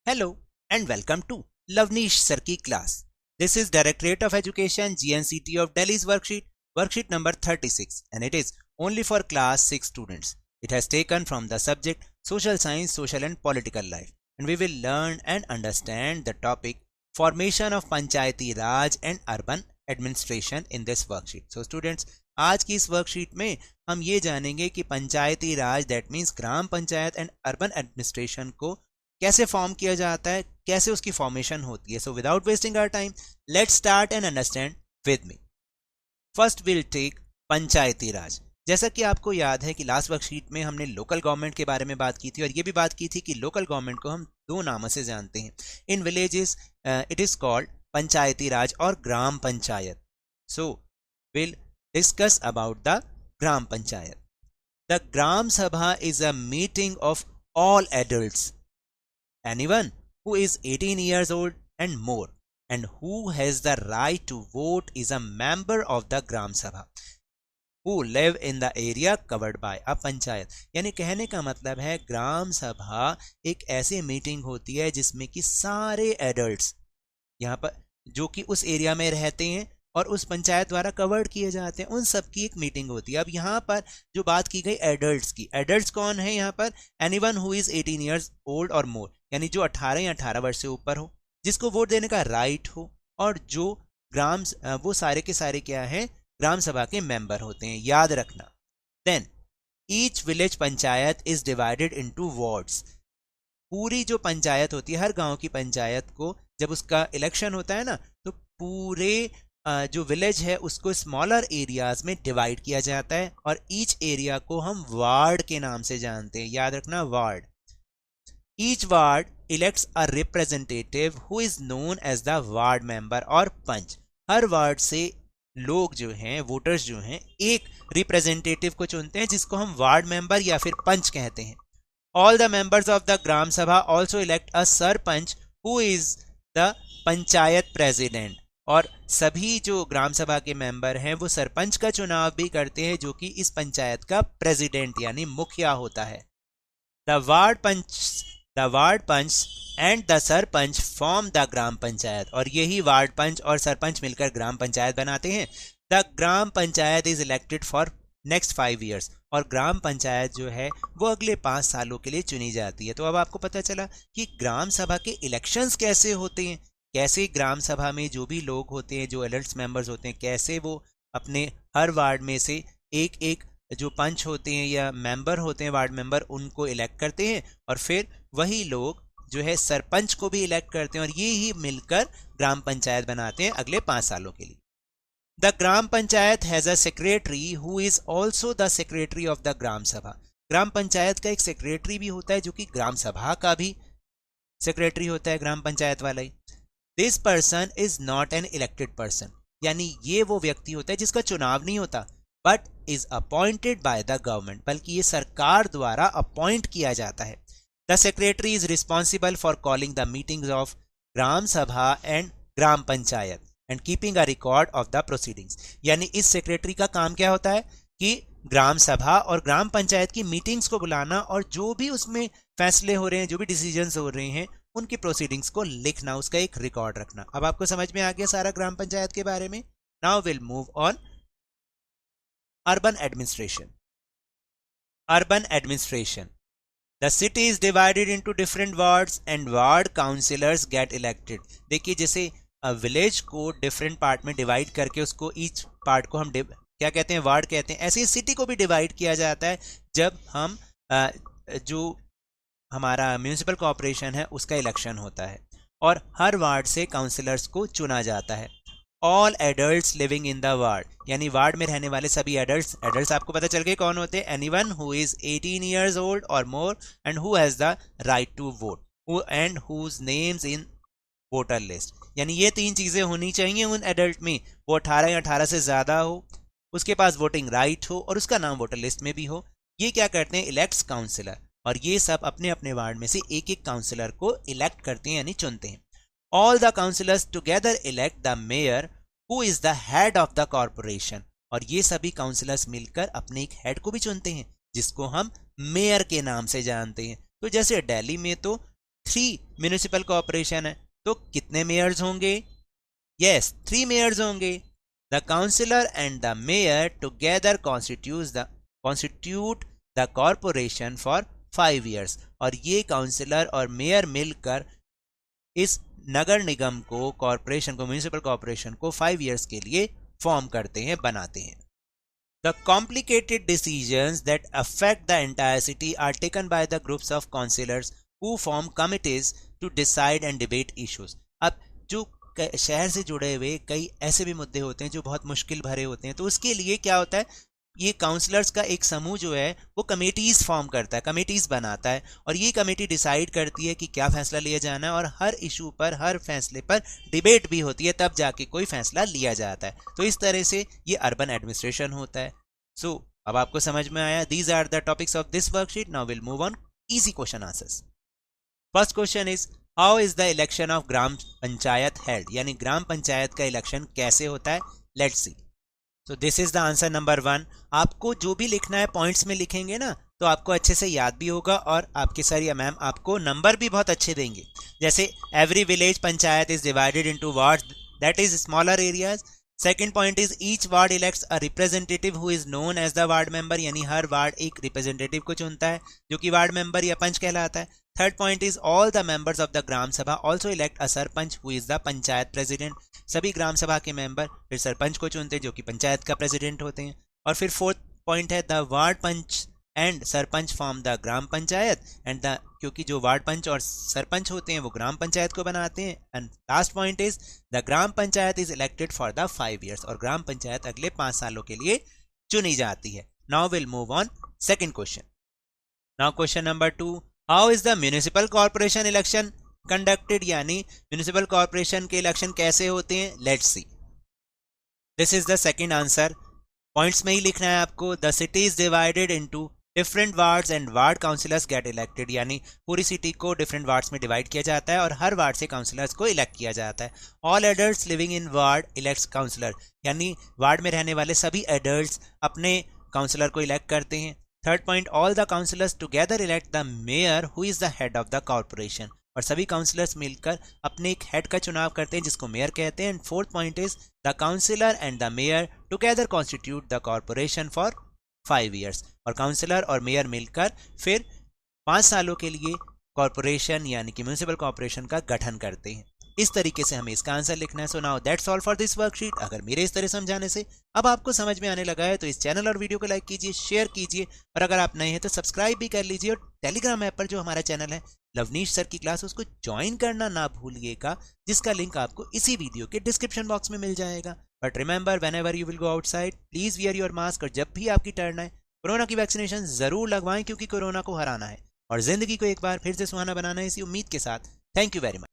Hello and welcome to Lavnish Sarki class. This is Directorate of Education GNCT of Delhi's worksheet number 36, and it is only for class 6 students. It has taken from the subject Social Science, Social and Political Life, and we will learn and understand the topic Formation of Panchayati Raj and Urban Administration in this worksheet. So students, आज की इस worksheet में हम ये जानेंगे कि Panchayati Raj that means gram panchayat and urban administration को कैसे फॉर्म किया जाता है, कैसे उसकी फॉर्मेशन होती है. So without wasting our time let's start and understand with me. First will take Panchayati Raj. जैसा कि आपको याद है कि लास्ट वर्कशीट में हमने लोकल गवर्नमेंट के बारे में बात की थी और ये भी बात की थी कि लोकल गवर्नमेंट को हम दो नामों से जानते हैं. In villages it is called Panchayati Raj और gram panchayat. So will discuss about the gram panchayat. The gram sabha is a meeting of all adults, anyone who is 18 years old and more and who has the right to vote is a member of the Gram Sabha who live in the area covered by a panchayat. यानी कहने का मतलब है ग्राम सभा एक ऐसी meeting होती है जिसमें कि सारे एडल्ट्स यहाँ पर जो कि उस एरिया में रहते हैं और उस पंचायत द्वारा कवर्ड किए जाते हैं, उन सब की एक मीटिंग होती है. अब यहाँ पर जो बात की गई एडल्ट्स की, एडल्ट्स कौन है यहाँ पर? Anyone who is 18 years old or मोर, यानी जो 18 या 18 वर्ष से ऊपर हो, जिसको वोट देने का राइट हो और जो ग्राम वो सारे के सारे क्या है, ग्राम सभा के मेंबर होते हैं. याद रखना. Then each village panchayat is divided into wards. पूरी जो पंचायत होती है, हर गांव की पंचायत को जब उसका इलेक्शन होता है ना, तो पूरे जो विलेज है उसको स्मॉलर एरियाज में डिवाइड किया जाता है और ईच एरिया को हम वार्ड के नाम से जानते हैं. याद रखना, ward. Each ward elects a representative who is known as the ward member और पंच. हर वार्ड से लोग जो हैं, वोटर्स जो हैं, एक रिप्रेजेंटेटिव को चुनते हैं जिसको हम वार्ड मेंबर या फिर पंच कहते हैं. All the members of the gram sabha also elect a sarpanch who is the panchayat president. और सभी जो ग्राम सभा के मेंबर हैं वो सरपंच का चुनाव भी करते हैं जो कि इस पंचायत का प्रेसिडेंट यानी मुखिया होता है. The ward panch and the sarpanch form the gram panchayat. और यही वार्ड पंच और सरपंच मिलकर ग्राम पंचायत बनाते हैं. The gram panchayat is elected for next 5 years. और ग्राम पंचायत जो है वो अगले 5 सालों के लिए चुनी जाती है. तो अब आपको पता चला कि ग्राम सभा के इलेक्शंस कैसे होते हैं, कैसे ग्राम सभा में जो भी लोग होते हैं, जो एडल्ट मेंबर्स होते हैं, कैसे वो अपने हर वार्ड में से एक एक जो पंच होते हैं या मेंबर होते हैं, वार्ड मेंबर, उनको इलेक्ट करते हैं और फिर वही लोग जो है सरपंच को भी इलेक्ट करते हैं और ये ही मिलकर ग्राम पंचायत बनाते हैं अगले 5 सालों के लिए. The gram panchayat has a secretary who is also the secretary of the gram sabha. Gram panchayat का एक सेक्रेटरी भी होता है जो कि ग्राम सभा का भी सेक्रेटरी होता है, ग्राम पंचायत वाला ही. This person is not an elected person. यानी ये वो व्यक्ति होता है जिसका चुनाव नहीं होता, but is appointed by the government, बल्कि ये सरकार द्वारा अपॉइंट किया जाता है. The secretary is responsible for calling the meetings of gram sabha and gram panchayat and keeping a record of the proceedings. यानी इस सेक्रेटरी का काम क्या होता है कि ग्राम सभा और ग्राम पंचायत की मीटिंग्स को बुलाना और जो भी उसमें फैसले हो रहे हैं, जो भी डिसीजंस हो रहे हैं, उनकी प्रोसीडिंग्स को लिखना, उसका एक रिकॉर्ड रखना. अब आपको समझ में आ गया सारा ग्राम पंचायत के बारे में. Now will move on urban administration. Urban administration. The city is divided into different wards and ward councillors get elected. देखिए, जैसे विलेज को डिफरेंट पार्ट में डिवाइड करके उसको ईच पार्ट को हम क्या कहते हैं, वार्ड कहते हैं. ऐसे ही सिटी को भी डिवाइड किया जाता है जब हम जो हमारा म्यूनिसिपल कॉर्पोरेशन है उसका इलेक्शन होता है और हर वार्ड से काउंसिलर्स को चुना जाता है. All adults living in the ward. यानी वार्ड में रहने वाले सभी एडल्ट्स आपको पता चल गए कौन होते हैं. Anyone who is 18 years old or more and who has the right to vote and whose names in voter list. यानी ये 3 चीजें होनी चाहिए उन एडल्ट में. वो 18 या 18 से ज्यादा हो, उसके पास वोटिंग राइट हो और उसका नाम वोटर लिस्ट में भी हो. ये क्या करते हैं, इलेक्ट्स काउंसिलर. और ये सब अपने अपने वार्ड में से एक एक काउंसिलर को इलेक्ट करते हैं यानी चुनते हैं. All the councillors together elect the mayor who is the head of the corporation. और ये सभी काउंसिलर्स मिलकर अपने एक हेड को भी चुनते हैं जिसको हम मेयर के नाम से जानते हैं. तो जैसे दिल्ली में तो 3 म्यूनिसिपल कॉर्पोरेशन है तो कितने मेयर्स होंगे? यस, 3 मेयर्स होंगे। The counsellor and the mayor together constitute the corporation for 5 years। और ये काउंसिलर और मेयर मिलकर इस नगर निगम को, कॉर्पोरेशन को, म्यूनिसिपल कॉर्पोरेशन को 5 years के लिए फॉर्म करते हैं, बनाते हैं। The complicated decisions that affect the entire city are taken by the groups of councillors who form committees to decide and debate issues। अब जो शहर से जुड़े हुए कई ऐसे भी मुद्दे होते हैं जो बहुत मुश्किल भरे होते हैं, तो उसके लिए क्या होता है, ये काउंसलर्स का एक समूह जो है वो कमेटीज फॉर्म करता है, कमेटीज बनाता है, और ये कमेटी डिसाइड करती है कि क्या फैसला लिया जाना है, और हर इशू पर, हर फैसले पर डिबेट भी होती है, तब जाके कोई फैसला लिया जाता है। तो इस तरह से ये अर्बन एडमिनिस्ट्रेशन होता है। सो अब आपको समझ में आया, these are the topics of this worksheet. Now will move on easy question answers. First question is how is the election of gram panchayat held, यानी ग्राम पंचायत का इलेक्शन कैसे होता है। Let's see. So this is the answer number 1। आपको जो भी लिखना है पॉइंट्स में लिखेंगे ना, तो आपको अच्छे से याद भी होगा, और आपके सर या मैम आपको नंबर भी बहुत अच्छे देंगे। जैसे every village panchayat is divided into ward, that is smaller areas. Second point is each ward elects a representative who is known as the ward member, यानी हर वार्ड एक रिप्रेजेंटेटिव को चुनता है जो कि वार्ड मेंबर या पंच कहलाता है। Third point is all the members of the gram sabha also elect a sarpanch who is the panchayat president. सभी ग्राम सभा के मेंबर फिर सरपंच को चुनते हैं जो कि पंचायत का प्रेसिडेंट होते हैं। और फिर फोर्थ पॉइंट है the ward panch and sarpanch form the gram panchayat and the, क्योंकि जो वार्ड पंच और सरपंच होते हैं वो ग्राम पंचायत को बनाते हैं। And last point is the gram panchayat is elected for the 5 years, और ग्राम पंचायत अगले 5 सालों के लिए चुनी जाती है। Now will move on second question. Now question number 2, how is the municipal corporation election conducted, यानी म्यूनिसिपल कॉर्पोरेशन के इलेक्शन कैसे होते हैं। Let's see. This is the second answer. Points में ही लिखना है आपको। The city is divided into different wards and ward councillors get elected, यानी पूरी सिटी को डिफरेंट वार्ड्स में डिवाइड किया जाता है और हर वार्ड से काउंसिलर्स को इलेक्ट किया जाता है। All adults living in ward elects councillor, यानी वार्ड में रहने वाले सभी एडल्ट्स अपने काउंसिलर को इलेक्ट करते हैं। Third point, all the councillors together elect the mayor who is the head of the corporation, और सभी काउंसिलर्स मिलकर अपने एक हेड का चुनाव करते हैं जिसको मेयर कहते हैं। And fourth point is the counsellor and the mayor together constitute the corporation for 5 years, और काउंसिलर और मेयर मिलकर फिर 5 सालों के लिए कॉर्पोरेशन यानी कि म्यूनिसिपल कॉर्पोरेशन का गठन करते हैं। इस तरीके से हमें इसका आंसर लिखना है। So now that's all for this worksheet. अगर मेरे इस तरह समझाने से अब आपको समझ में आने लगा है तो इस चैनल और वीडियो को लाइक कीजिए, शेयर कीजिए, और अगर आप नए हैं तो सब्सक्राइब भी कर लीजिए। और टेलीग्राम ऐप पर जो हमारा चैनल है लवनीश सर की क्लास, उसको ज्वाइन करना ना भूलिएगा, जिसका लिंक आपको इसी वीडियो के डिस्क्रिप्शन बॉक्स में मिल जाएगा। But remember, whenever you will go outside please wear your mask, और जब भी आपकी टर्न आए कोरोना की वैक्सीनेशन जरूर लगवाएं, क्योंकि कोरोना को हराना है और जिंदगी को एक बार फिर से सुहाना बनाना है, इसी उम्मीद के साथ। Thank you very much.